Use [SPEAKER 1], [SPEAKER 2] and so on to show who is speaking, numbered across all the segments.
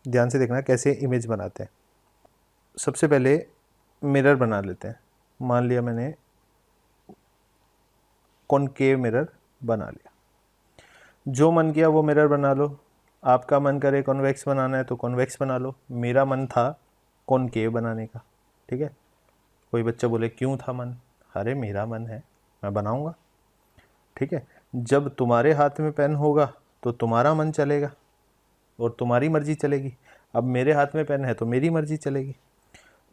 [SPEAKER 1] ध्यान से देखना कैसे इमेज बनाते हैं। सबसे पहले मिरर बना लेते हैं। मान लिया मैंने कॉनकेव मिरर बना लिया, जो मन किया वो मिरर बना लो। आपका मन करे कॉन्वेक्स बनाना है तो कॉन्वेक्स बना लो, मेरा मन था कॉनकेव बनाने का। ठीक है, कोई बच्चा बोले क्यों था मन, अरे मेरा मन है, मैं बनाऊंगा। ठीक है, जब तुम्हारे हाथ में पेन होगा तो तुम्हारा मन चलेगा और तुम्हारी मर्जी चलेगी। अब मेरे हाथ में पेन है तो मेरी मर्जी चलेगी।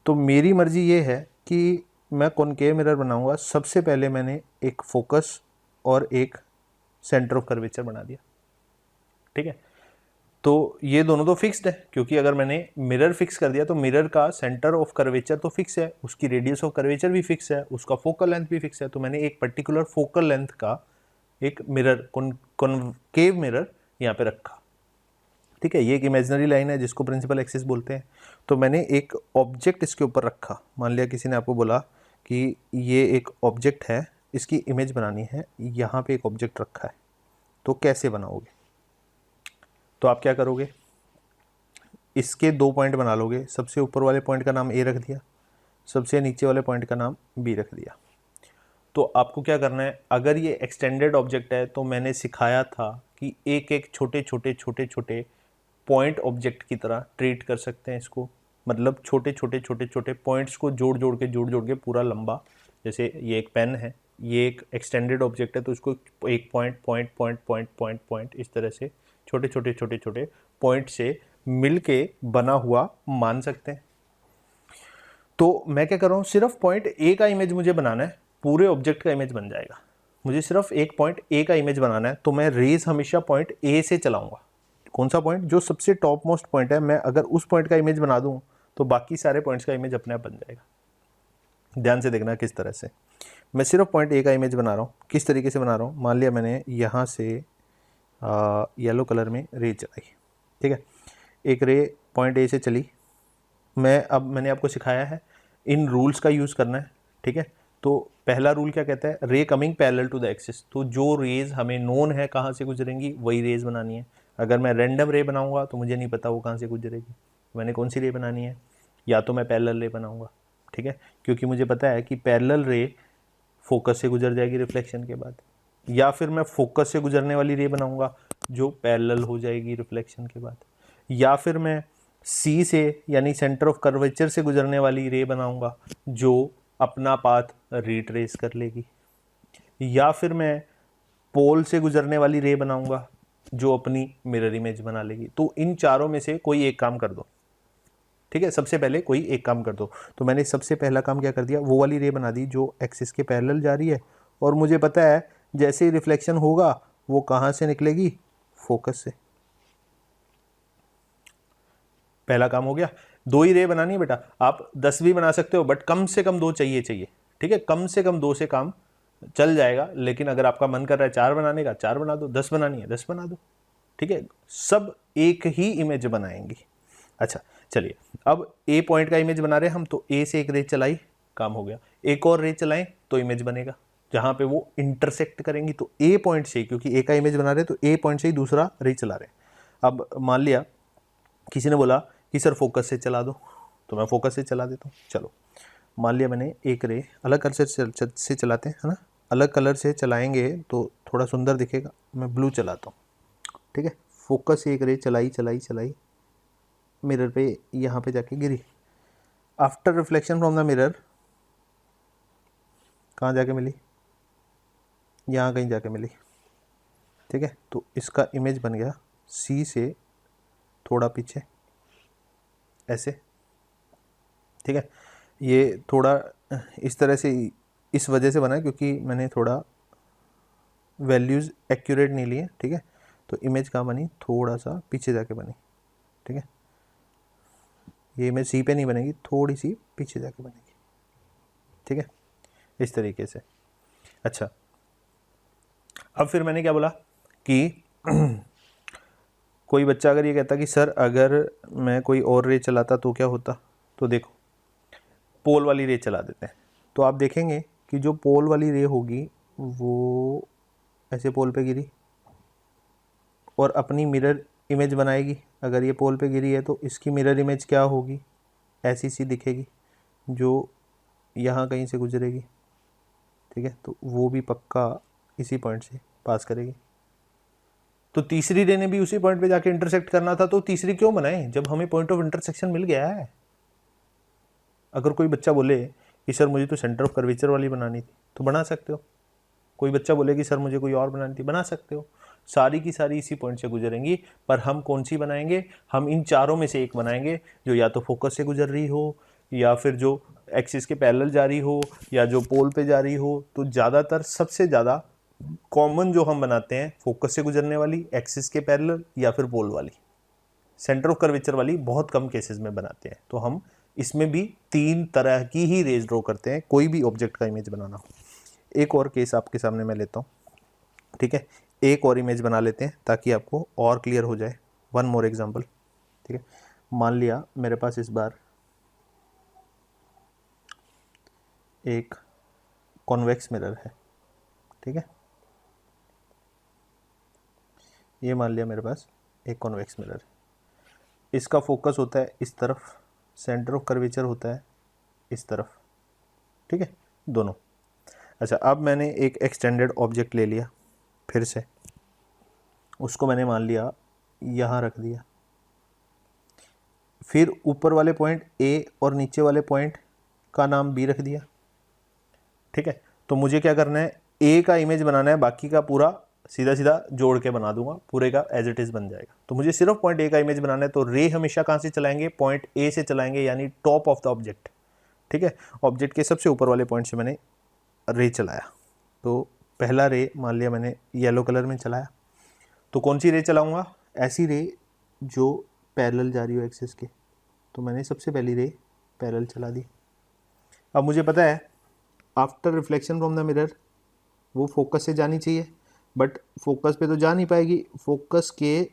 [SPEAKER 1] तो मेरी मर्जी ये है कि मैं कॉनकेव मिरर बनाऊंगा। सबसे पहले मैंने एक फोकस और एक सेंटर ऑफ कर्वेचर बना दिया। ठीक है, तो ये दोनों तो फिक्स्ड है, क्योंकि अगर मैंने मिरर फिक्स कर दिया तो मिरर का सेंटर ऑफ कर्वेचर तो फिक्स है, उसकी रेडियस ऑफ कर्वेचर भी फिक्स है, उसका फोकल लेंथ भी फिक्स है। तो मैंने एक पर्टिकुलर फोकल लेंथ का एक मिरर, कॉनकेव मिरर यहाँ पे रखा। ठीक है, ये एक इमेजिनरी लाइन है जिसको प्रिंसिपल एक्सिस बोलते हैं। तो मैंने एक ऑब्जेक्ट इसके ऊपर रखा। मान लिया किसी ने आपको बोला कि ये एक ऑब्जेक्ट है, इसकी इमेज बनानी है, यहाँ पे एक ऑब्जेक्ट रखा है, तो कैसे बनाओगे? तो आप क्या करोगे, इसके 2 पॉइंट बना लोगे। सबसे ऊपर वाले पॉइंट का नाम ए रख दिया, सबसे नीचे वाले पॉइंट का नाम बी रख दिया। तो आपको क्या करना है, अगर ये एक्सटेंडेड ऑब्जेक्ट है तो मैंने सिखाया था कि एक एक छोटे छोटे छोटे छोटे पॉइंट ऑब्जेक्ट की तरह ट्रीट कर सकते हैं इसको। मतलब छोटे छोटे छोटे छोटे पॉइंट्स को जोड़ जोड़ के पूरा लंबा, जैसे ये एक पेन है, ये एक एक्सटेंडेड ऑब्जेक्ट है, तो इसको एक point point point point point point इस तरह से छोटे छोटे छोटे छोटे पॉइंट से मिल के बना हुआ मान सकते हैं। तो मैं क्या कर रहा हूँ, सिर्फ पॉइंट ए का इमेज मुझे बनाना है, पूरे ऑब्जेक्ट का इमेज बन जाएगा। मुझे सिर्फ एक पॉइंट ए का इमेज बनाना है, तो मैं रेज हमेशा पॉइंट ए से चलाऊंगा। कौन सा पॉइंट, जो सबसे टॉप मोस्ट पॉइंट है, मैं अगर उस पॉइंट का इमेज बना दूं तो बाकी सारे पॉइंट्स का इमेज अपने आप बन जाएगा। ध्यान से देखना किस तरह से मैं सिर्फ पॉइंट ए का इमेज बना रहा हूँ। किस तरीके से बना रहा हूँ, मान लिया मैंने यहाँ से येलो कलर में रे चलाई। ठीक है, एक रे पॉइंट ए से चली। मैंने आपको सिखाया है इन रूल्स का यूज़ करना है। ठीक है, तो पहला रूल क्या कहता है, ray coming parallel to the axis. तो जो रेज हमें नोन है कहाँ से गुजरेंगी, वही रेज बनानी है। अगर मैं रैंडम रे बनाऊंगा तो मुझे नहीं पता वो कहाँ से गुजरेगी, मैंने कौन सी रे बनानी है, या तो मैं पैरेलल रे बनाऊंगा। ठीक है, क्योंकि मुझे पता है कि पैरेलल रे फोकस से गुजर जाएगी रिफ्लेक्शन के बाद, या फिर मैं फोकस से गुजरने वाली रे बनाऊंगा जो पैरेलल हो जाएगी रिफ्लेक्शन के बाद, या फिर मैं सी से यानी सेंटर ऑफ कर्वेचर से गुजरने वाली रे बनाऊंगा जो अपना पाथ रिट्रेस कर लेगी, या फिर मैं पोल से गुजरने वाली रे बनाऊंगा जो अपनी मिरर इमेज बना लेगी। तो इन चारों में से कोई एक काम कर दो। ठीक है, सबसे पहले कोई एक काम कर दो। तो मैंने सबसे पहला काम क्या कर दिया, वो वाली रे बना दी जो एक्सिस के पैरेलल जा रही है, और मुझे पता है जैसे ही रिफ्लेक्शन होगा वो कहाँ से निकलेगी, फोकस से। पहला काम हो गया। 2 ही रे बनानी है बेटा, आप 10 भी बना सकते हो, बट कम से कम 2 चाहिए। ठीक है, कम से कम 2 से काम चल जाएगा। लेकिन अगर आपका मन कर रहा है 4 बनाने का, 4 बना दो, 10 बनानी है 10 बना दो। ठीक है, सब एक ही इमेज बनाएंगी। अच्छा चलिए, अब ए पॉइंट का इमेज बना रहे हैं हम, तो ए से एक रे चलाई, काम हो गया। एक और रे चलाएं तो इमेज बनेगा जहां पे वो इंटरसेक्ट करेंगी। तो ए पॉइंट से, क्योंकि ए का इमेज बना रहे हैं तो ए पॉइंट से ही दूसरा रे चला रहे हैं। अब मान लिया किसी ने बोला कि सर फोकस से चला दो, तो मैं फोकस से चला देता हूँ। चलो, मान लिया मैंने एक रे अलग कलर से चलाते हैं, है ना, अलग कलर से चलाएंगे तो थोड़ा सुंदर दिखेगा। मैं ब्लू चलाता हूँ। ठीक है, फोकस से एक रे चलाई चलाई चलाई, मिरर पे यहाँ पे जाके गिरी। After reflection from the mirror कहाँ जाके मिली, यहाँ कहीं जाके मिली। ठीक है, तो इसका इमेज बन गया सी से थोड़ा पीछे ऐसे। ठीक है, ये थोड़ा इस तरह से इस वजह से बना क्योंकि मैंने थोड़ा वैल्यूज़ एक्यूरेट नहीं लिए। ठीक है, तो इमेज कहाँ बनी, थोड़ा सा पीछे जाके बनी। ठीक है, ये इमेज सी पे नहीं बनेगी, थोड़ी सी पीछे जाके बनेगी। ठीक है, इस तरीके से। अच्छा, अब फिर मैंने क्या बोला कि कोई बच्चा अगर ये कहता कि सर अगर मैं कोई और रे चलाता तो क्या होता, तो देखो पोल वाली रे चला देते हैं, तो आप देखेंगे कि जो पोल वाली रे होगी वो ऐसे पोल पे गिरी और अपनी मिरर इमेज बनाएगी। अगर ये पोल पे गिरी है तो इसकी मिरर इमेज क्या होगी, ऐसी सी दिखेगी जो यहाँ कहीं से गुजरेगी, ठीक है, तो वो भी पक्का इसी पॉइंट से पास करेगी। तो तीसरी रे ने भी उसी पॉइंट पे जाके इंटरसेक्ट करना था, तो तीसरी क्यों बनाए जब हमें पॉइंट ऑफ इंटरसेक्शन मिल गया है। अगर कोई बच्चा बोले कि सर मुझे तो सेंटर ऑफ कर्वेचर वाली बनानी थी, तो बना सकते हो। कोई बच्चा बोले कि सर मुझे कोई और बनानी थी, बना सकते हो। सारी की सारी इसी पॉइंट से गुजरेंगी, पर हम कौन सी बनाएंगे, हम इन चारों में से एक बनाएंगे जो या तो फोकस से गुजर रही हो, या फिर जो एक्सिस के पैरेलल जा रही हो, या जो पोल पे जा रही हो। तो ज़्यादातर सबसे ज़्यादा कॉमन जो हम बनाते हैं फोकस से गुजरने वाली, एक्सिस के पैरेलल, या फिर पोल वाली। सेंटर ऑफ कर्वेचर वाली बहुत कम केसेस में बनाते हैं। तो हम इसमें भी 3 तरह की ही रेज ड्रॉ करते हैं, कोई भी ऑब्जेक्ट का इमेज बनाना हो। एक और केस आपके सामने मैं लेता हूँ, ठीक है, एक और इमेज बना लेते हैं ताकि आपको और क्लियर हो जाए। वन मोर एग्जांपल, ठीक है। मान लिया मेरे पास इस बार एक कॉन्वेक्स मिरर है, ठीक है, ये मान लिया मेरे पास एक कॉन्वेक्स मिरर है। इसका फोकस होता है इस तरफ, सेंटर ऑफ कर्वेचर होता है इस तरफ, ठीक है, दोनों। अच्छा, अब मैंने एक एक्सटेंडेड ऑब्जेक्ट ले लिया, फिर से उसको मैंने मान लिया यहाँ रख दिया, फिर ऊपर वाले पॉइंट ए और नीचे वाले पॉइंट का नाम बी रख दिया, ठीक है। तो मुझे क्या करना है, ए का इमेज बनाना है, बाकी का पूरा सीधा सीधा जोड़ के बना दूंगा, पूरे का एज इट इज बन जाएगा। तो मुझे सिर्फ पॉइंट ए का इमेज बनाना है, तो रे हमेशा कहाँ से चलाएंगे, पॉइंट ए से चलाएंगे, यानी टॉप ऑफ द ऑब्जेक्ट, ठीक है। ऑब्जेक्ट के सबसे ऊपर वाले पॉइंट से मैंने रे चलाया। तो पहला रे मान लिया मैंने येलो कलर में चलाया, तो कौन सी रे चलाऊंगा, ऐसी रे जो पैरेलल जा रही हो एक्सिस के। तो मैंने सबसे पहली रे पैरेलल चला दी। अब मुझे पता है after reflection from the mirror वो फोकस से जानी चाहिए, बट फोकस पे तो जा नहीं पाएगी, फोकस के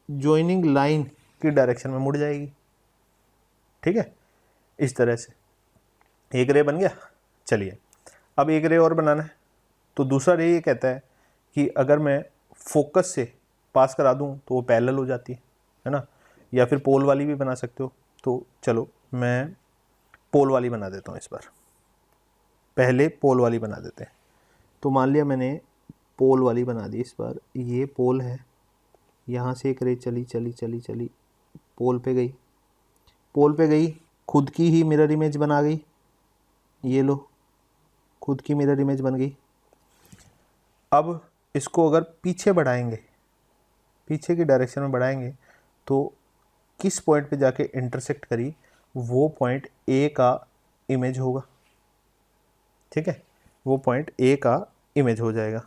[SPEAKER 1] जॉइनिंग लाइन की डायरेक्शन में मुड़ जाएगी, ठीक है। इस तरह से एक रे बन गया। चलिए अब एक रे और बनाना है। तो दूसरा रे ये कहता है कि अगर मैं फोकस से पास करा दूं तो वो पैरेलल हो जाती है ना, या फिर पोल वाली भी बना सकते हो। तो चलो मैं पोल वाली बना देता हूँ इस बार, पहले पोल वाली बना देते हैं। तो मान लिया मैंने पोल वाली बना दी इस बार। ये पोल है, यहाँ से एक रे चली चली चली चली पोल पे गई, पोल पे गई, खुद की ही मिरर इमेज बना गई। ये लो, खुद की मिरर इमेज बन गई। अब इसको अगर पीछे बढ़ाएंगे, पीछे की डायरेक्शन में बढ़ाएंगे, तो किस पॉइंट पे जाके इंटरसेक्ट करी, वो पॉइंट ए का इमेज होगा, ठीक है, वो पॉइंट ए का इमेज हो जाएगा।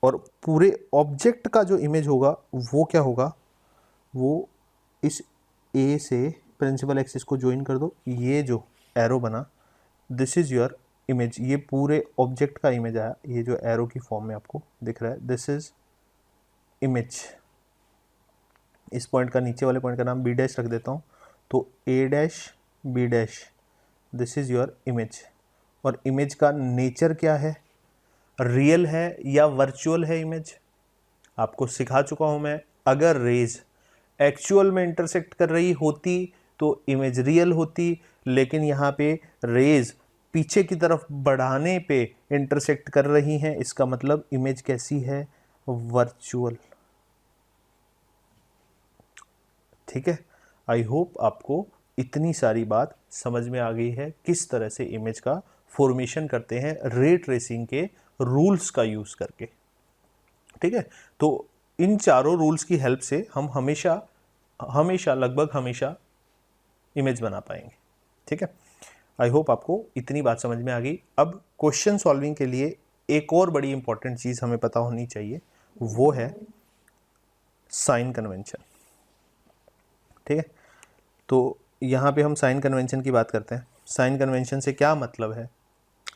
[SPEAKER 1] और पूरे ऑब्जेक्ट का जो इमेज होगा वो क्या होगा, वो इस ए से प्रिंसिपल एक्सिस को ज्वाइन कर दो, ये जो एरो बना दिस इज योर इमेज, ये पूरे ऑब्जेक्ट का इमेज आया, ये जो एरो की फॉर्म में आपको दिख रहा है दिस इज इमेज। इस पॉइंट का, नीचे वाले पॉइंट का नाम बी डैश रख देता हूँ, तो A dash B dash this is your image. और इमेज का नेचर क्या है, रियल है या वर्चुअल है इमेज, आपको सिखा चुका हूं मैं। अगर रेज एक्चुअल में इंटरसेक्ट कर रही होती तो इमेज रियल होती, लेकिन यहाँ पे रेज पीछे की तरफ बढ़ाने पे इंटरसेक्ट कर रही हैं, इसका मतलब इमेज कैसी है, वर्चुअल, ठीक है। आई होप आपको इतनी सारी बात समझ में आ गई है, किस तरह से इमेज का फॉर्मेशन करते हैं रे ट्रेसिंग के रूल्स का यूज करके, ठीक है। तो इन चारों रूल्स की हेल्प से हम हमेशा हमेशा लगभग हमेशा इमेज बना पाएंगे, ठीक है। आई होप आपको इतनी बात समझ में आ गई। अब क्वेश्चन सॉल्विंग के लिए एक और बड़ी इंपॉर्टेंट चीज हमें पता होनी चाहिए, वो है साइन कन्वेंशन, ठीक है। तो यहाँ पे हम साइन कन्वेंशन की बात करते हैं। साइन कन्वेंशन से क्या मतलब है,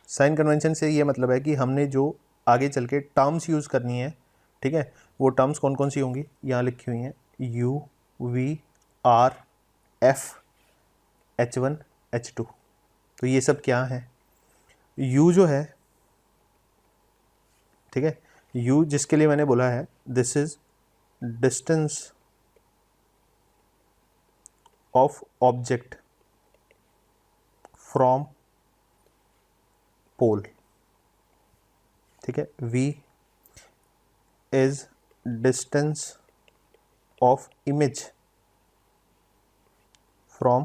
[SPEAKER 1] साइन कन्वेंशन से ये मतलब है कि हमने जो आगे चल के टर्म्स यूज़ करनी है, ठीक है, वो टर्म्स कौन कौन सी होंगी, यहाँ लिखी हुई हैं, you we R F H1 H2। तो ये सब क्या है, U जो है, ठीक है, U जिसके लिए मैंने बोला है this is distance of object from pole, ठीक है। v is distance of image from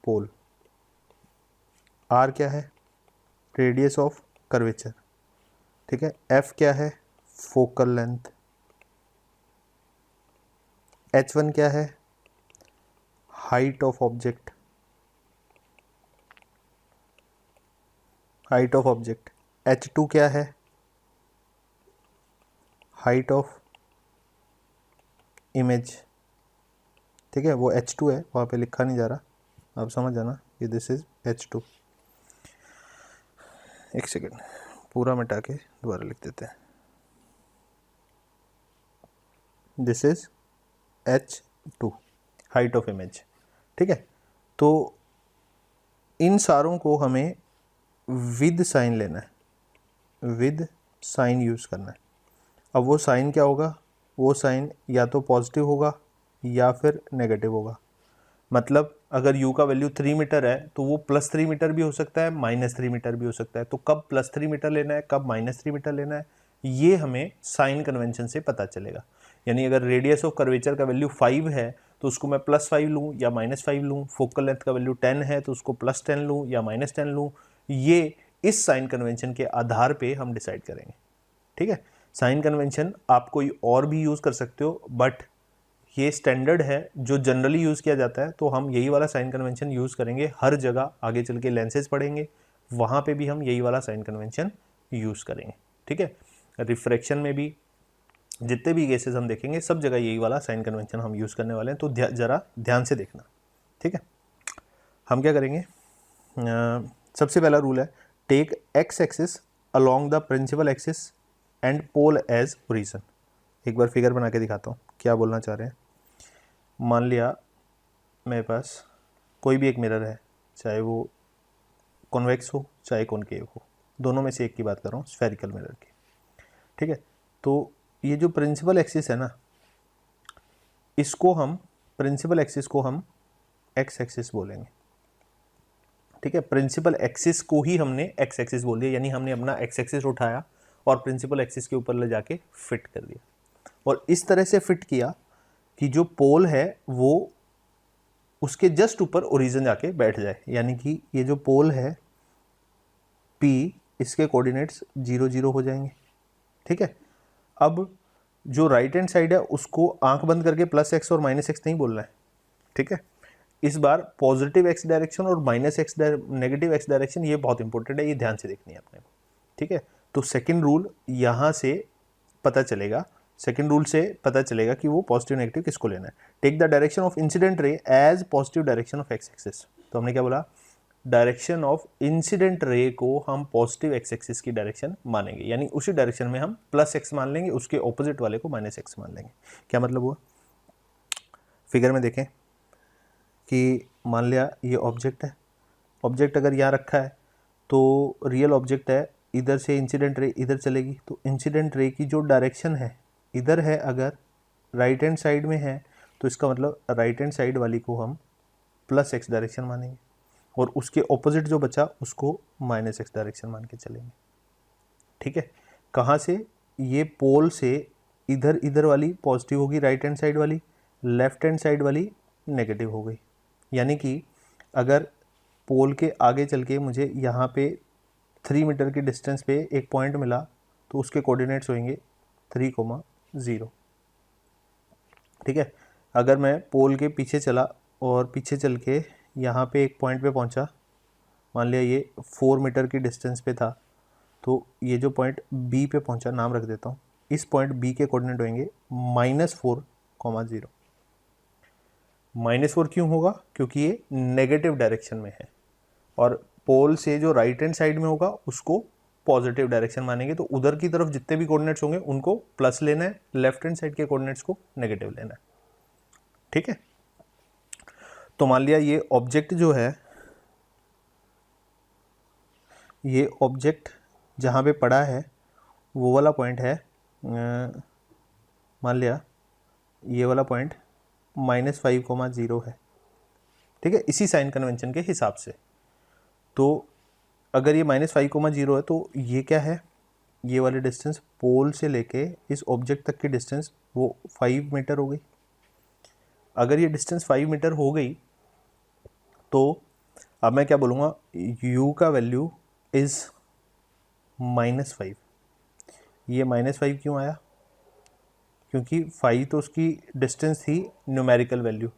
[SPEAKER 1] pole, r क्या है, रेडियस ऑफ कर्वेचर, ठीक है। f क्या है, फोकल लेंथ, h1 क्या है, height of object, height of object, h2 क्या है, हाइट ऑफ इमेज, ठीक है। वो h2 है, वहाँ पे लिखा नहीं जा रहा, आप समझ जाना कि दिस इज h2। एक सेकेंड, पूरा मिटा के दोबारा लिख देते हैं, this is h2, height of image, ठीक है। तो इन सारों को हमें विद साइन लेना है, विद साइन यूज़ करना है। अब वो साइन क्या होगा, वो साइन या तो पॉजिटिव होगा या फिर नेगेटिव होगा। मतलब अगर u का वैल्यू 3 मीटर है तो वो +3 मीटर भी हो सकता है, -3 मीटर भी हो सकता है। तो कब +3 मीटर लेना है, कब -3 मीटर लेना है, ये हमें साइन कन्वेंशन से पता चलेगा। यानी अगर रेडियस ऑफ कर्वेचर का वैल्यू 5 है तो उसको मैं +5 लूँ या -5 लूँ, फोकल लेंथ का वैल्यू 10 है तो उसको +10 लूँ या -10 लूँ, ये इस साइन कन्वेंशन के आधार पे हम डिसाइड करेंगे, ठीक है। साइन कन्वेंशन आप कोई और भी यूज़ कर सकते हो, बट ये स्टैंडर्ड है जो जनरली यूज़ किया जाता है, तो हम यही वाला साइन कन्वेंशन यूज़ करेंगे हर जगह। आगे चल के लेंसेज पढ़ेंगे, वहाँ पे भी हम यही वाला साइन कन्वेंशन यूज़ करेंगे, ठीक है। रिफ्रैक्शन में भी जितने भी केसेस हम देखेंगे सब जगह यही वाला साइन कन्वेंशन हम यूज़ करने वाले हैं, तो ज़रा ध्यान से देखना, ठीक है। हम क्या करेंगे, सबसे पहला रूल है take x axis along the principal axis and pole as origin. एक बार फिगर बना के दिखाता हूँ क्या बोलना चाह रहे हैं। मान लिया मेरे पास कोई भी एक मिरर है, चाहे वो कॉन्वेक्स हो चाहे कॉनकेव हो, दोनों में से एक की बात कर रहा हूँ, स्फेरिकल मिरर की, ठीक है। तो ये जो प्रिंसिपल एक्सिस है ना, इसको हम प्रिंसिपल एक्सिस को हम एक्स एक्सिस बोलेंगे, ठीक है। प्रिंसिपल एक्सिस को ही हमने एक्स एक्सिस बोल दिया, यानी हमने अपना एक्स एक्सिस उठाया और प्रिंसिपल एक्सिस के ऊपर ले जाके फिट कर दिया, और इस तरह से फिट किया कि जो पोल है वो उसके जस्ट ऊपर ओरिजिन जाके बैठ जाए। यानी कि ये जो पोल है P, इसके कोऑर्डिनेट्स 0 0 हो जाएंगे, ठीक है। अब जो राइट हैंड साइड है उसको आंख बंद करके +x और -x नहीं बोलना है, ठीक है। इस बार पॉजिटिव x डायरेक्शन और -x नेगेटिव x डायरेक्शन, ये बहुत इंपॉर्टेंट है, ये ध्यान से देखनी है अपने को, ठीक है। तो सेकंड रूल यहाँ से पता चलेगा, सेकंड रूल से पता चलेगा कि वो पॉजिटिव नेगेटिव किसको लेना है। Take the direction of incident ray as positive direction of x axis. तो हमने क्या बोला, डायरेक्शन ऑफ इंसिडेंट रे को हम पॉजिटिव एक्स एक्सिस की डायरेक्शन मानेंगे, यानी उसी डायरेक्शन में हम +x मान लेंगे, उसके ऑपोजिट वाले को -x मान लेंगे। क्या मतलब हुआ, फिगर में देखें कि मान लिया ये ऑब्जेक्ट है, ऑब्जेक्ट अगर यहाँ रखा है तो रियल ऑब्जेक्ट है, इधर से इंसिडेंट रे इधर चलेगी, तो इंसिडेंट रे की जो डायरेक्शन है इधर है, अगर राइट हैंड साइड में है तो इसका मतलब राइट हैंड साइड वाली को हम +x डायरेक्शन मानेंगे, और उसके ऑपोजिट जो बचा उसको -x डायरेक्शन मान के चलेंगे, ठीक है। कहाँ से, ये पोल से इधर, इधर वाली पॉजिटिव होगी राइट हैंड साइड वाली, लेफ्ट हैंड साइड वाली नेगेटिव हो गई। यानी कि अगर पोल के आगे चल के मुझे यहाँ पे 3 मीटर की डिस्टेंस पे एक पॉइंट मिला तो उसके कोऑर्डिनेट्स होंगे 3,0, ठीक है। अगर मैं पोल के पीछे चला और पीछे चल के यहाँ पे एक पॉइंट पे पहुँचा, मान लिया ये 4 मीटर की डिस्टेंस पे था, तो ये जो पॉइंट बी पे पहुँचा, नाम रख देता हूँ, इस पॉइंट बी के कोऑर्डिनेट होंगे -4,0। -4 क्यों होगा, क्योंकि ये नेगेटिव डायरेक्शन में है, और पोल से जो राइट हैंड साइड में होगा उसको पॉजिटिव डायरेक्शन मानेंगे, तो उधर की तरफ जितने भी कोऑर्डिनेट्स होंगे उनको प्लस लेना है, लेफ्ट हैंड साइड के कोऑर्डिनेट्स को नेगेटिव लेना है, ठीक है। तो मान लिया ये ऑब्जेक्ट जो है, ये ऑब्जेक्ट जहाँ पे पड़ा है वो वाला पॉइंट है, मान लिया ये वाला पॉइंट -5,0 है, ठीक है, इसी साइन कन्वेंशन के हिसाब से। तो अगर ये -5,0 है तो ये क्या है, ये वाली डिस्टेंस पोल से लेके इस ऑब्जेक्ट तक की डिस्टेंस वो 5 मीटर हो गई। अगर ये डिस्टेंस 5 मीटर हो गई तो अब मैं क्या बोलूँगा, u का वैल्यू इज़ -5। ये -5 क्यों आया, क्योंकि 5 तो उसकी डिस्टेंस थी न्यूमेरिकल वैल्यू,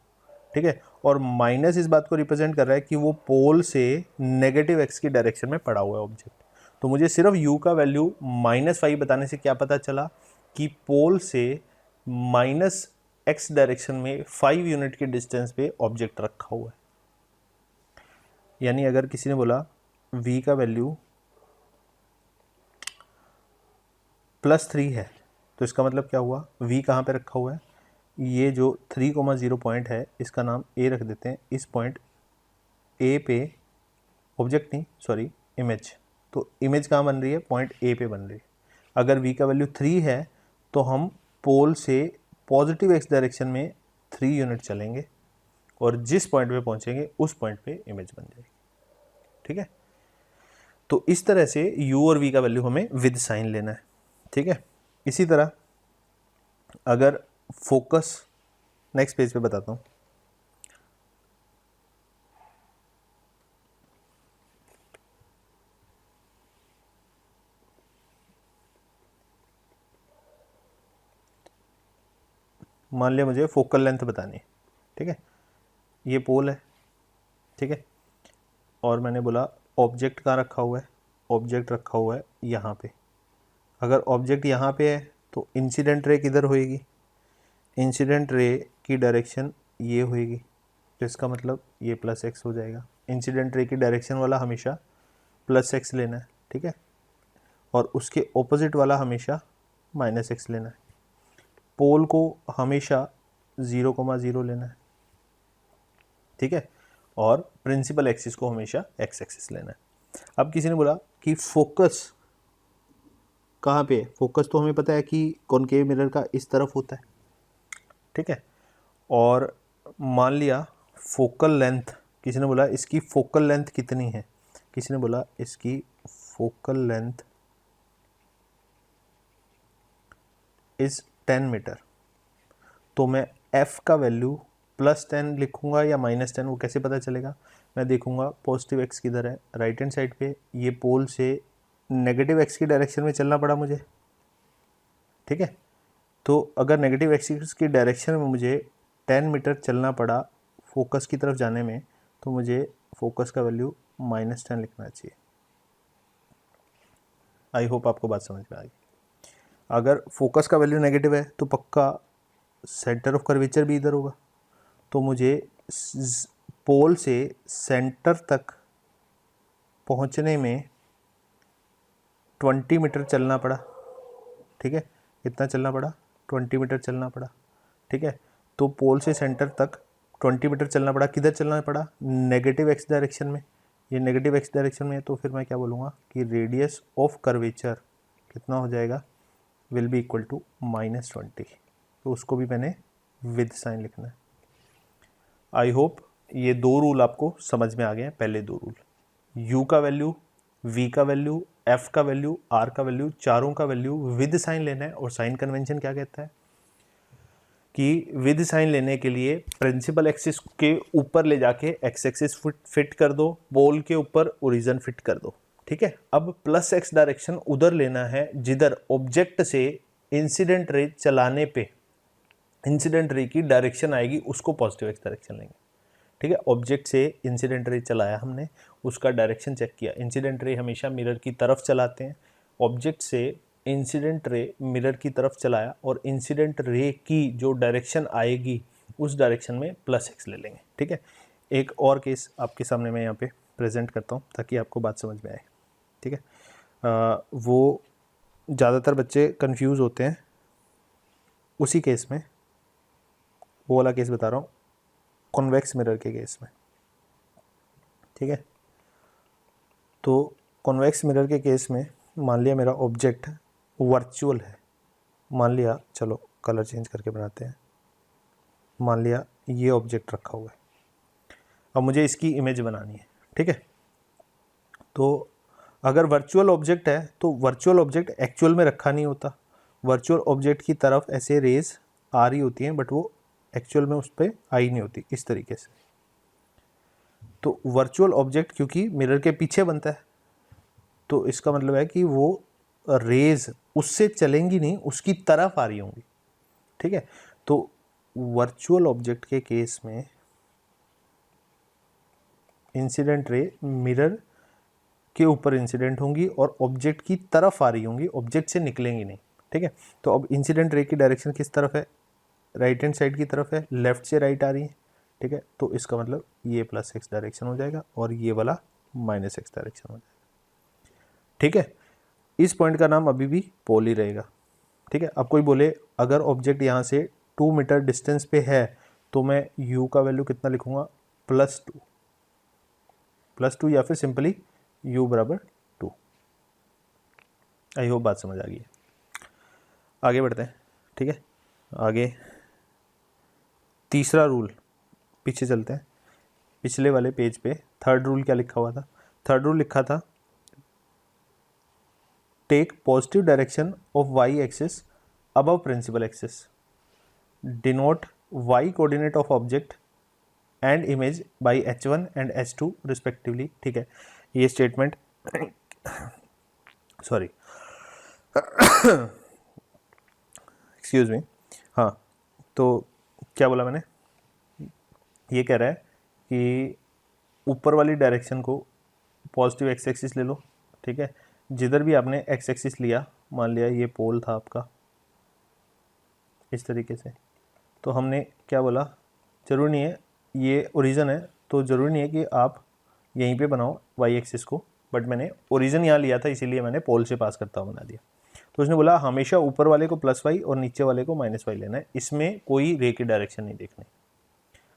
[SPEAKER 1] ठीक है, और माइनस इस बात को रिप्रेजेंट कर रहा है कि वो पोल से नेगेटिव एक्स की डायरेक्शन में पड़ा हुआ है ऑब्जेक्ट। तो मुझे सिर्फ u का वैल्यू -5 बताने से क्या पता चला कि पोल से -x डायरेक्शन में 5 यूनिट की डिस्टेंस पे ऑब्जेक्ट रखा हुआ है। यानी अगर किसी ने बोला v का वैल्यू +3 है तो इसका मतलब क्या हुआ, v कहाँ पे रखा हुआ है, ये जो 3,0 पॉइंट है इसका नाम a रख देते हैं। इस पॉइंट a पे ऑब्जेक्ट नहीं, सॉरी इमेज, तो इमेज कहाँ बन रही है, पॉइंट a पे बन रही है। अगर v का वैल्यू 3 है तो हम पोल से पॉजिटिव x डायरेक्शन में 3 यूनिट चलेंगे और जिस पॉइंट पे पहुंचेंगे उस पॉइंट पे इमेज बन जाएगी। ठीक है, तो इस तरह से u और v का वैल्यू हमें विद साइन लेना है। ठीक है, इसी तरह अगर फोकस, नेक्स्ट पेज पे बताता हूँ। मान लिया मुझे फोकल लेंथ बतानी है, ठीक है, ये पोल है, ठीक है, और मैंने बोला ऑब्जेक्ट कहाँ रखा हुआ है, ऑब्जेक्ट रखा हुआ है यहाँ पे। अगर ऑब्जेक्ट यहाँ पे है तो इंसिडेंट रे किधर होएगी, इंसिडेंट रे की डायरेक्शन ये होएगी, तो इसका मतलब ये +x हो जाएगा। इंसिडेंट रे की डायरेक्शन वाला हमेशा +x लेना है, ठीक है, और उसके ऑपोजिट वाला हमेशा -x लेना है। पोल को हमेशा 0,0 लेना है, ठीक है, और प्रिंसिपल एक्सिस को हमेशा x एक्सिस लेना है। अब किसी ने बोला कि फोकस कहाँ पे है, फोकस तो हमें पता है कि कॉनकेव मिरर का इस तरफ होता है, ठीक है, और मान लिया फोकल लेंथ, किसी ने बोला इसकी फोकल लेंथ कितनी है, किसी ने बोला इसकी फोकल लेंथ इज 10 मीटर। तो मैं f का वैल्यू +10 लिखूंगा या -10, वो कैसे पता चलेगा, मैं देखूंगा पॉजिटिव x किधर है, राइट हैंड साइड पे। ये पोल से नेगेटिव x की डायरेक्शन में चलना पड़ा मुझे, ठीक है, तो अगर नेगेटिव एक्सिस की डायरेक्शन में मुझे 10 मीटर चलना पड़ा फोकस की तरफ जाने में, तो मुझे फोकस का वैल्यू -10 लिखना चाहिए। आई होप आपको बात समझ में आ गई। अगर फोकस का वैल्यू नेगेटिव है तो पक्का सेंटर ऑफ कर्वेचर भी इधर होगा, तो मुझे पोल से सेंटर तक पहुंचने में 20 मीटर चलना पड़ा, ठीक है, कितना चलना पड़ा, 20 मीटर चलना पड़ा, ठीक है, तो पोल से सेंटर तक 20 मीटर चलना पड़ा, किधर चलना पड़ा, नेगेटिव एक्स डायरेक्शन में। ये नेगेटिव एक्स डायरेक्शन में है तो फिर मैं क्या बोलूँगा कि रेडियस ऑफ कर्वेचर कितना हो जाएगा, विल बी इक्वल टू -20, तो उसको भी मैंने विद साइन लिखना है। आई होप ये 2 रूल आपको समझ में आ गए हैं, पहले 2 रूल, u का वैल्यू, v का वैल्यू, f का वैल्यू, r का वैल्यू, चारों का वैल्यू विद साइन लेना है। और साइन कन्वेंशन क्या कहता है कि विद साइन लेने के लिए प्रिंसिपल एक्सिस के ऊपर ले जाके x एक्सिस फिट कर दो, पोल के ऊपर ओरिजिन फिट कर दो, ठीक है। अब +x डायरेक्शन उधर लेना है जिधर ऑब्जेक्ट से इंसिडेंट रे चलाने पे इंसिडेंट रे की डायरेक्शन आएगी, उसको पॉजिटिव एक्स डायरेक्शन लेंगे, ठीक है। ऑब्जेक्ट से इंसिडेंट रे चलाया हमने, उसका डायरेक्शन चेक किया, इंसिडेंट रे हमेशा मिरर की तरफ चलाते हैं, ऑब्जेक्ट से इंसिडेंट रे मिरर की तरफ चलाया और इंसिडेंट रे की जो डायरेक्शन आएगी उस डायरेक्शन में +x ले लेंगे, ठीक है। एक और केस आपके सामने मैं यहाँ पे प्रेजेंट करता हूँ ताकि आपको बात समझ में आए, ठीक है। वो ज़्यादातर बच्चे कंफ्यूज होते हैं उसी केस में, वो वाला केस बता रहा हूँ, कॉन्वेक्स मिरर के केस में, ठीक है। तो कॉन्वेक्स मिरर के केस में मान लिया मेरा ऑब्जेक्ट वर्चुअल है, मान लिया, चलो कलर चेंज करके बनाते हैं, मान लिया ये ऑब्जेक्ट रखा हुआ है। अब मुझे इसकी इमेज बनानी है, ठीक है। तो अगर वर्चुअल ऑब्जेक्ट है तो वर्चुअल ऑब्जेक्ट एक्चुअल में रखा नहीं होता, वर्चुअल ऑब्जेक्ट की तरफ ऐसे रेज आ रही होती हैं बट वो एक्चुअल में उस पर आई नहीं होती, इस तरीके से। तो वर्चुअल ऑब्जेक्ट क्योंकि मिरर के पीछे बनता है तो इसका मतलब है कि वो रेज उससे चलेंगी नहीं, उसकी तरफ आ रही होंगी, ठीक है। तो वर्चुअल ऑब्जेक्ट के केस में इंसिडेंट रे मिरर के ऊपर इंसिडेंट होंगी और ऑब्जेक्ट की तरफ आ रही होंगी, ऑब्जेक्ट से निकलेंगी नहीं, ठीक है। तो अब इंसिडेंट रे की डायरेक्शन किस तरफ है, राइट हैंड साइड की तरफ है, लेफ्ट से राइट आ रही है, ठीक है। तो इसका मतलब ये प्लस एक्स डायरेक्शन हो जाएगा और ये वाला माइनस एक्स डायरेक्शन हो जाएगा, ठीक है। इस पॉइंट का नाम अभी भी पोल ही रहेगा, ठीक है। अब कोई बोले अगर ऑब्जेक्ट यहाँ से 2 मीटर डिस्टेंस पे है तो मैं u का वैल्यू कितना लिखूंगा, +2 या फिर सिंपली u बराबर 2। आई होप बात समझ आ गई है। आगे बढ़ते हैं, ठीक है। आगे तीसरा रूल, पीछे चलते हैं। पिछले वाले पेज पे थर्ड रूल क्या लिखा हुआ था, थर्ड रूल लिखा था take positive direction of y axis above principal axis, denote y coordinate of object and image by h1 and h2 respectively, ठीक है। ये स्टेटमेंट सॉरी एक्सक्यूज मी, हाँ। तो क्या बोला मैंने, ये कह रहा है कि ऊपर वाली डायरेक्शन को पॉजिटिव एक्स एक्सिस ले लो, ठीक है। जिधर भी आपने एक्स एक्सिस लिया, मान लिया ये पोल था आपका इस तरीके से, तो हमने क्या बोला, ज़रूरी नहीं है ये ओरिजिन है तो ज़रूरी नहीं है कि आप यहीं पे बनाओ वाई एक्सिस को, बट मैंने ओरिजिन यहाँ लिया था इसीलिए मैंने पोल से पास करता हुआ बना दिया। तो उसने बोला हमेशा ऊपर वाले को प्लस वाई और नीचे वाले को माइनस वाई लेना है, इसमें कोई रे की डायरेक्शन नहीं देखनी।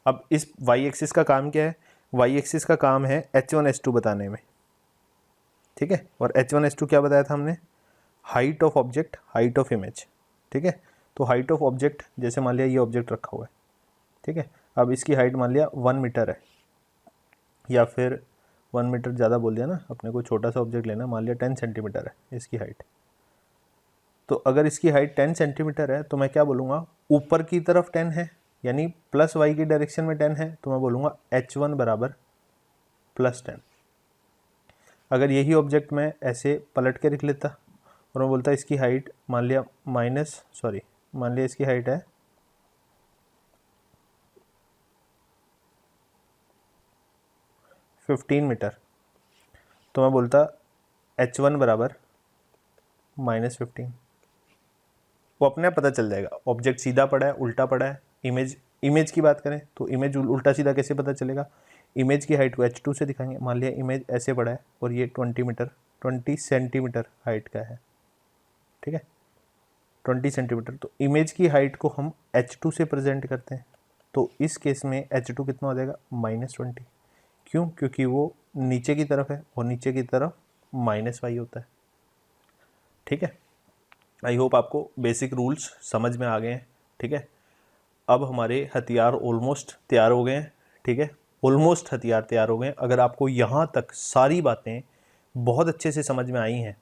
[SPEAKER 1] अब इस वाई एक्सिस का काम क्या है, वाई एक्सिस का काम है h1 h2 बताने में, ठीक है। और h1 h2 क्या बताया था हमने, height of object, height of image, ठीक है। तो हाइट ऑफ ऑब्जेक्ट, जैसे मान लिया ये ऑब्जेक्ट रखा हुआ है, ठीक है। अब इसकी हाइट मान लिया 1 मीटर है, या फिर 1 मीटर ज़्यादा बोल दिया ना, अपने को छोटा सा ऑब्जेक्ट लेना, मान लिया 10 सेंटीमीटर है इसकी हाइट। तो अगर इसकी हाइट 10 सेंटीमीटर है तो मैं क्या बोलूँगा, ऊपर की तरफ 10 है यानी प्लस वाई की डायरेक्शन में 10 है, तो मैं बोलूँगा h1 बराबर +10। अगर यही ऑब्जेक्ट मैं ऐसे पलट के लिख लेता और मैं बोलता इसकी हाइट मान लिया मान लिया इसकी हाइट है 15 मीटर, तो मैं बोलता h1 बराबर -15। वो अपने आप पता चल जाएगा ऑब्जेक्ट सीधा पड़ा है उल्टा पड़ा है। इमेज की बात करें तो इमेज उल्टा सीधा कैसे पता चलेगा, इमेज की हाइट को h2 से दिखाएंगे। मान लिया इमेज ऐसे पड़ा है और ये 20 सेंटीमीटर हाइट का है, ठीक है, 20 सेंटीमीटर। तो इमेज की हाइट को हम h2 से प्रेजेंट करते हैं, तो इस केस में h2 कितना हो जाएगा, -20। क्यों, क्योंकि वो नीचे की तरफ है और नीचे की तरफ -y होता है, ठीक है। आई होप आपको बेसिक रूल्स समझ में आ गए हैं, ठीक है। अब हमारे हथियार ऑलमोस्ट तैयार हो गए हैं, ठीक है, ऑलमोस्ट हथियार तैयार हो गए हैं। अगर आपको यहाँ तक सारी बातें बहुत अच्छे से समझ में आई हैं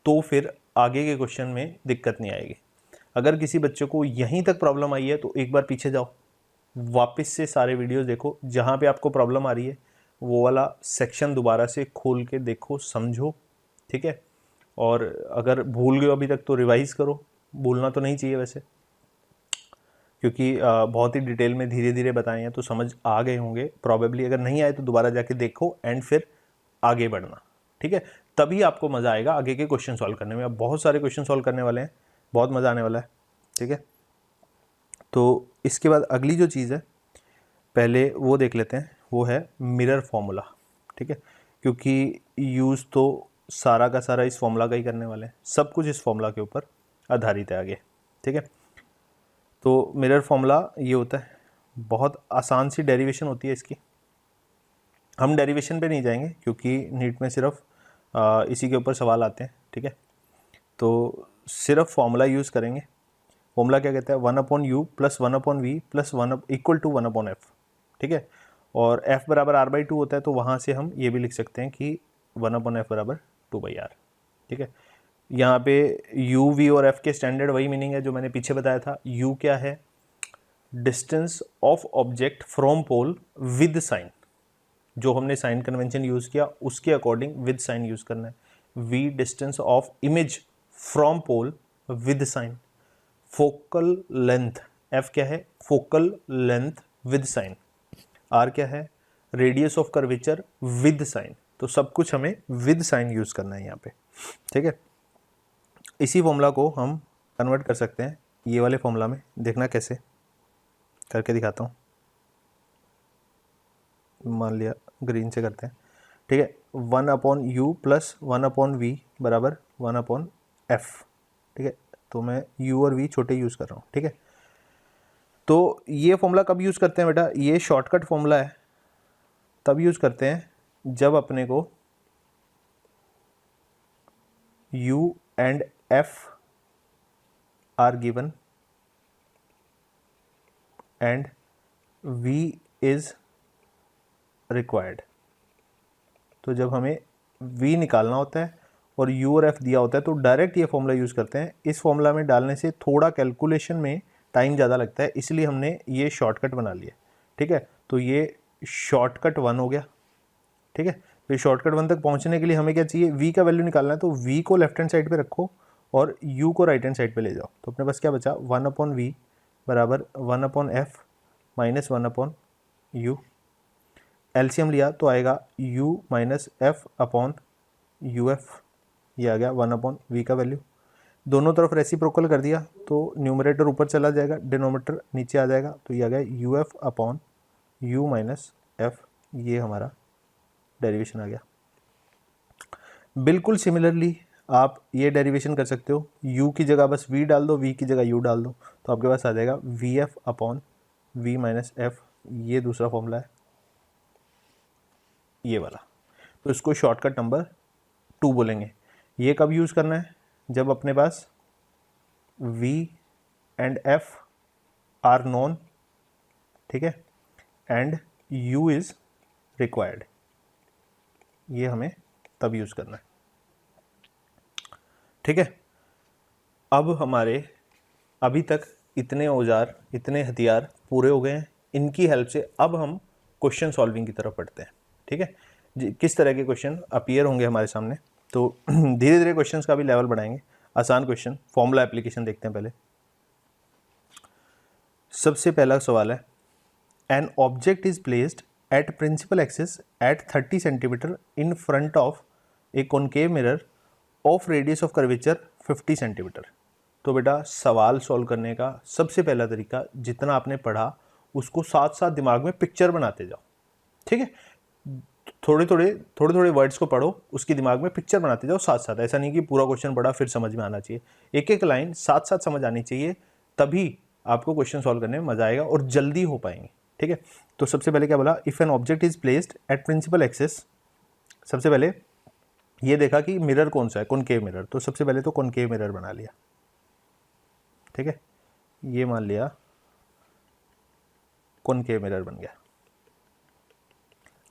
[SPEAKER 1] तो फिर आगे के क्वेश्चन में दिक्कत नहीं आएगी। अगर किसी बच्चे को यहीं तक प्रॉब्लम आई है तो एक बार पीछे जाओ, वापस से सारे वीडियोस देखो, जहाँ पे आपको प्रॉब्लम आ रही है वो वाला सेक्शन दोबारा से खोल के देखो, समझो, ठीक है। और अगर भूल गए अभी तक तो रिवाइज करो, भूलना तो नहीं चाहिए वैसे, क्योंकि बहुत ही डिटेल में धीरे धीरे बताए हैं तो समझ आ गए होंगे प्रॉबेबली। अगर नहीं आए तो दोबारा जाके देखो एंड फिर आगे बढ़ना, ठीक है। तभी आपको मज़ा आएगा आगे के क्वेश्चन सॉल्व करने में। अब बहुत सारे क्वेश्चन सॉल्व करने वाले हैं, बहुत मज़ा आने वाला है, ठीक है। तो इसके बाद अगली जो चीज़ है पहले वो देख लेते हैं, वो है मिरर फॉर्मूला, ठीक है। क्योंकि यूज़ तो सारा का सारा इस फॉर्मूला का ही करने वाले हैं, सब कुछ इस फॉर्मूला के ऊपर आधारित है आगे, ठीक है। तो मिरर फॉर्मूला ये होता है, बहुत आसान सी डेरिवेशन होती है इसकी। हम डेरिवेशन पे नहीं जाएंगे क्योंकि नीट में सिर्फ इसी के ऊपर सवाल आते हैं, ठीक है। तो सिर्फ फॉर्मूला यूज़ करेंगे। फॉर्मूला क्या कहता है, 1/u + 1/v + 1 = 1/f, ठीक है। और f बराबर r/2 होता है, तो वहाँ से हम ये भी लिख सकते हैं कि 1/f बराबर 2/r। ठीक है, यहाँ पे u, v और f के स्टैंडर्ड वही मीनिंग है जो मैंने पीछे बताया था। u क्या है? Distance of object from pole with sign, जो हमने साइन कन्वेंशन यूज़ किया उसके अकॉर्डिंग विद साइन यूज़ करना है। v distance of image from pole with sign. Focal length, f क्या है? Focal length with sign. r क्या है? Radius of curvature with sign. तो सब कुछ हमें विद साइन यूज़ करना है यहाँ पे। ठीक है, इसी फॉर्मूला को हम कन्वर्ट कर सकते हैं ये वाले फॉर्मूला में। देखना कैसे करके दिखाता हूँ। मान लिया ग्रीन से करते हैं। ठीक है, 1/u प्लस 1/v बराबर 1/f। ठीक है, तो मैं u और v छोटे यूज़ कर रहा हूँ। ठीक है, तो ये फॉर्मूला कब यूज़ करते हैं बेटा? ये शॉर्टकट फॉर्मूला है, तब यूज़ करते हैं जब अपने को u and f are given and v is required. तो जब हमें v निकालना होता है और u और f दिया होता है तो डायरेक्ट ये फॉर्मूला यूज़ करते हैं। इस फॉर्मूला में डालने से थोड़ा कैलकुलेशन में टाइम ज़्यादा लगता है, इसलिए हमने ये शॉर्टकट बना लिया। ठीक है, तो ये शॉर्टकट 1 हो गया। ठीक है, तो शॉर्टकट 1 तक पहुंचने के लिए हमें क्या चाहिए? v का वैल्यू निकालना है, तो v को लेफ्ट हैंड साइड पे रखो और u को राइट हैंड साइड पे ले जाओ। तो अपने पास क्या बचा? 1/v बराबर 1/f माइनस 1/u। एलसीएम लिया तो आएगा u minus f upon uf। ये आ गया 1/v का वैल्यू। दोनों तरफ रेसिप्रोकल कर दिया तो न्यूमरेटर ऊपर चला जाएगा, डिनोमिनेटर नीचे आ जाएगा। तो ये आ गया uf upon u minus f। ये हमारा डेरिवेशन आ गया। बिल्कुल सिमिलरली आप ये डेरिवेशन कर सकते हो। u की जगह बस v डाल दो, v की जगह u डाल दो, तो आपके पास आ जाएगा vf upon v minus f। ये दूसरा फॉर्मूला है, ये वाला। तो इसको शॉर्टकट नंबर 2 बोलेंगे। ये कब यूज़ करना है? जब अपने पास v and f are known, ठीक है, एंड u इज़ रिक्वायर्ड। ये हमें तब यूज़ करना है। ठीक है, अब हमारे अभी तक इतने औजार, इतने हथियार पूरे हो गए हैं। इनकी हेल्प से अब हम क्वेश्चन सॉल्विंग की तरफ बढ़ते हैं। ठीक है, किस तरह के क्वेश्चन अपीयर होंगे हमारे सामने, तो धीरे धीरे क्वेश्चंस का भी लेवल बढ़ाएंगे। आसान क्वेश्चन, फॉर्मूला एप्लीकेशन देखते हैं पहले। सबसे पहला सवाल है, an object is placed at principal axis at 30 centimetre in front of a concave mirror of radius of curvature 50 centimetre. तो बेटा सवाल सॉल्व करने का सबसे पहला तरीका, जितना आपने पढ़ा उसको साथ साथ दिमाग में पिक्चर बनाते जाओ। ठीक है, थोड़े थोड़े वर्ड्स को पढ़ो, उसकी दिमाग में पिक्चर बनाते जाओ साथ साथ। ऐसा नहीं कि पूरा क्वेश्चन पढ़ा फिर समझ में आना चाहिए, एक एक लाइन साथ साथ समझ आनी चाहिए, तभी आपको क्वेश्चन सॉल्व करने में मजा आएगा और जल्दी हो पाएंगे। ठीक है, तो सबसे पहले क्या बोला? If an object is placed at principal axis. सबसे पहले ये देखा कि मिरर कौन सा है, कॉनकेव मिरर। तो सबसे पहले तो कॉनकेव मिरर बना लिया। ठीक है, ये मान लिया कॉनकेव मिरर बन गया।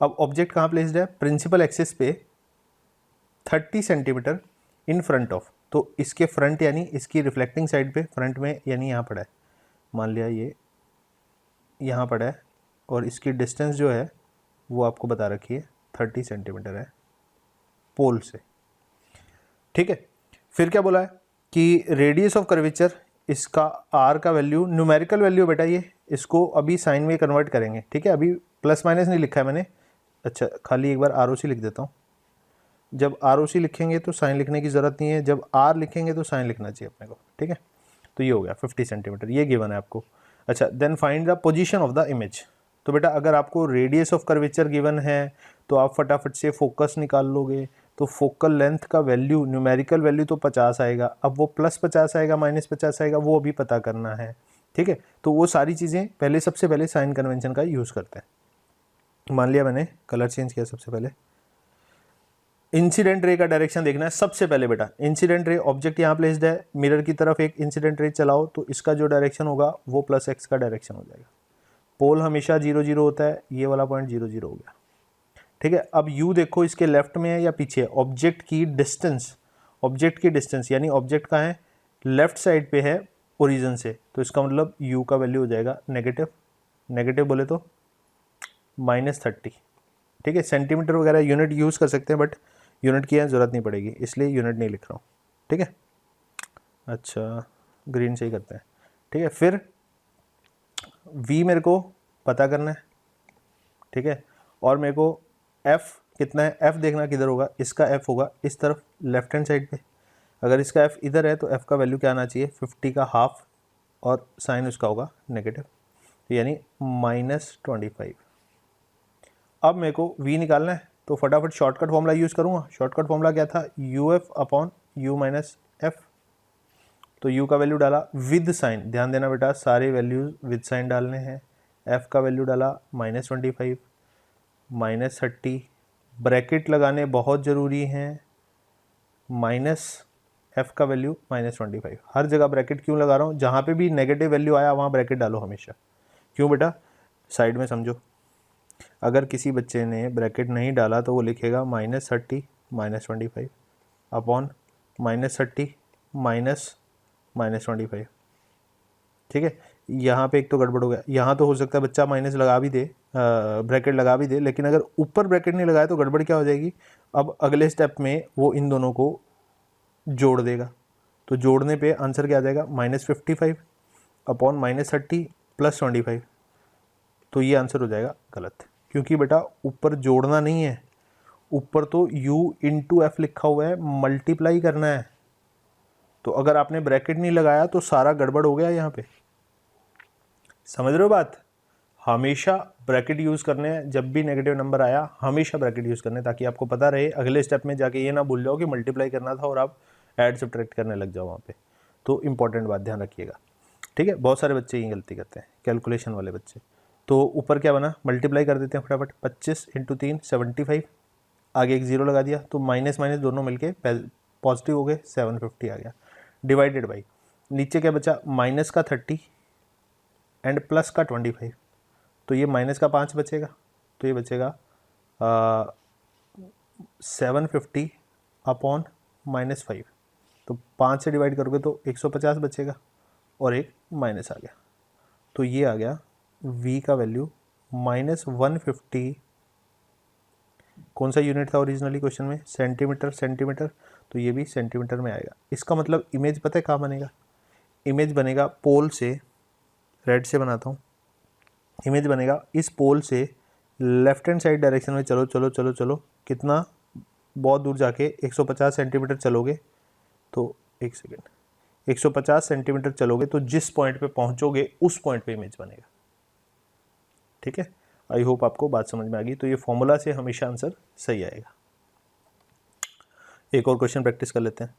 [SPEAKER 1] अब ऑब्जेक्ट कहाँ प्लेस्ड है? प्रिंसिपल एक्सिस पे 30 सेंटीमीटर इन फ्रंट ऑफ। तो इसके फ्रंट यानी इसकी रिफ्लेक्टिंग साइड पे, फ्रंट में यानी यहाँ पड़ा है। मान लिया ये यहाँ पड़ा है और इसकी डिस्टेंस जो है वो आपको बता रखी है 30 सेंटीमीटर है पोल से। ठीक है, फिर क्या बोला है कि रेडियस ऑफ कर्वेचर, इसका आर का वैल्यू, न्यूमेरिकल वैल्यू बेटा ये, इसको अभी साइन में कन्वर्ट करेंगे। ठीक है, अभी प्लस माइनस नहीं लिखा है मैंने। अच्छा, खाली एक बार आर लिख देता हूँ। जब आर लिखेंगे तो साइन लिखने की ज़रूरत नहीं है, जब आर लिखेंगे तो साइन लिखना चाहिए अपने को। ठीक है, तो ये हो गया 50 सेंटीमीटर, ये गिवन है आपको। अच्छा, then find the position of the image. तो बेटा अगर आपको रेडियस ऑफ कर्वेचर गिवन है तो आप फटाफट से फोकस निकाल लोगे। तो फोकल लेंथ का वैल्यू, न्यूमेरिकल वैल्यू तो 50 आएगा। अब वो +50 आएगा, -50 आएगा, वो अभी पता करना है। ठीक है, तो वो सारी चीज़ें पहले, सबसे पहले साइन कन्वेंशन का यूज़ करते हैं। मान लिया मैंने कलर चेंज किया। सबसे पहले इंसिडेंट रे का डायरेक्शन देखना है सबसे पहले बेटा। इंसिडेंट रे, ऑब्जेक्ट यहाँ प्लेस्ड है, मिरर की तरफ एक इंसिडेंट रे चलाओ तो इसका जो डायरेक्शन होगा वो +x का डायरेक्शन हो जाएगा। पोल हमेशा 0 0 होता है, ये वाला पॉइंट 0 0 हो गया। ठीक है, अब u देखो इसके लेफ्ट में है या पीछे है, ऑब्जेक्ट की डिस्टेंस यानी ऑब्जेक्ट कहाँ है, लेफ्ट साइड पे है ओरिजिन से, तो इसका मतलब u का वैल्यू हो जाएगा नेगेटिव बोले तो -30। ठीक है, सेंटीमीटर वगैरह यूनिट यूज़ कर सकते हैं, बट यूनिट की ज़रूरत नहीं पड़ेगी, इसलिए यूनिट नहीं लिख रहा हूँ। ठीक है, अच्छा ग्रीन से ही करते हैं। ठीक है, फिर v मेरे को पता करना है। ठीक है, और मेरे को f कितना है, f देखना किधर होगा, इसका f होगा इस तरफ लेफ्ट हैंड साइड पे। अगर इसका f इधर है तो f का वैल्यू क्या आना चाहिए, 50 का हाफ, और साइन उसका होगा नेगेटिव, तो यानी -25। अब मेरे को v निकालना है, तो फटाफट शॉर्टकट फॉर्मूला यूज़ करूँगा। शॉर्टकट फॉर्मूला क्या था, uf upon u minus F. तो u का वैल्यू डाला विद साइन, ध्यान देना बेटा सारे वैल्यूज विद साइन डालने हैं। f का वैल्यू डाला -25 -30, ब्रैकेट लगाने बहुत ज़रूरी हैं, माइनस f का वैल्यू -25। हर जगह ब्रैकेट क्यों लगा रहा हूँ, जहाँ पे भी नेगेटिव वैल्यू आया वहाँ ब्रैकेट डालो हमेशा। क्यों बेटा, साइड में समझो, अगर किसी बच्चे ने ब्रैकेट नहीं डाला तो वो लिखेगा -30 -25 अपॉन -30 -25। ठीक है, यहाँ पे एक तो गड़बड़ हो गया, यहाँ तो हो सकता है बच्चा माइनस लगा भी दे, ब्रैकेट लगा भी दे, लेकिन अगर ऊपर ब्रैकेट नहीं लगाया तो गड़बड़ क्या हो जाएगी, अब अगले स्टेप में वो इन दोनों को जोड़ देगा, तो जोड़ने पे आंसर क्या आ जाएगा, -55 अपॉन -30 + 25। तो ये आंसर हो जाएगा गलत, क्योंकि बेटा ऊपर जोड़ना नहीं है, ऊपर तो u इंटू एफ लिखा हुआ है, मल्टीप्लाई करना है। तो अगर आपने ब्रैकेट नहीं लगाया तो सारा गड़बड़ हो गया यहाँ पे, समझ रहे हो बात। हमेशा ब्रैकेट यूज़ करने हैं, जब भी नेगेटिव नंबर आया हमेशा ब्रैकेट यूज़ करने, ताकि आपको पता रहे अगले स्टेप में जाके ये ना भूल जाओ कि मल्टीप्लाई करना था और आप ऐड सब्ट्रैक्ट करने लग जाओ वहाँ पे। तो इंपॉर्टेंट बात ध्यान रखिएगा। ठीक है, बहुत सारे बच्चे ये गलती करते हैं, कैलकुलेशन वाले बच्चे। तो ऊपर क्या बना, मल्टीप्लाई कर देते हैं फटाफट, 25 × 3 75, आगे एक ज़ीरो लगा दिया तो माइनस माइनस दोनों मिलके पॉजिटिव हो गए, 750 आ गया, डिवाइडेड बाई नीचे क्या बचा, माइनस का 30 एंड प्लस का 25। तो ये माइनस का 5 बचेगा, तो ये बचेगा 750 अपॉन -5। तो 5 से डिवाइड करोगे तो 150 बचेगा और एक माइनस आ गया, तो ये आ गया v का वैल्यू -150। कौन सा यूनिट था ओरिजिनली क्वेश्चन में, सेंटीमीटर, तो ये भी सेंटीमीटर में आएगा। इसका मतलब इमेज पता है कहाँ बनेगा, इमेज बनेगा पोल से, रेड से बनाता हूँ, इमेज बनेगा इस पोल से लेफ्ट हैंड साइड डायरेक्शन में, चलो चलो चलो चलो, कितना बहुत दूर जाके 150 सेंटीमीटर चलोगे, तो एक सेकेंड, 150 सेंटीमीटर चलोगे तो जिस पॉइंट पे पहुंचोगे उस पॉइंट पे इमेज बनेगा। ठीक है, आई होप आपको बात समझ में आ गई। तो ये फॉर्मूला से हमेशा आंसर सही आएगा। एक और क्वेश्चन प्रैक्टिस कर लेते हैं।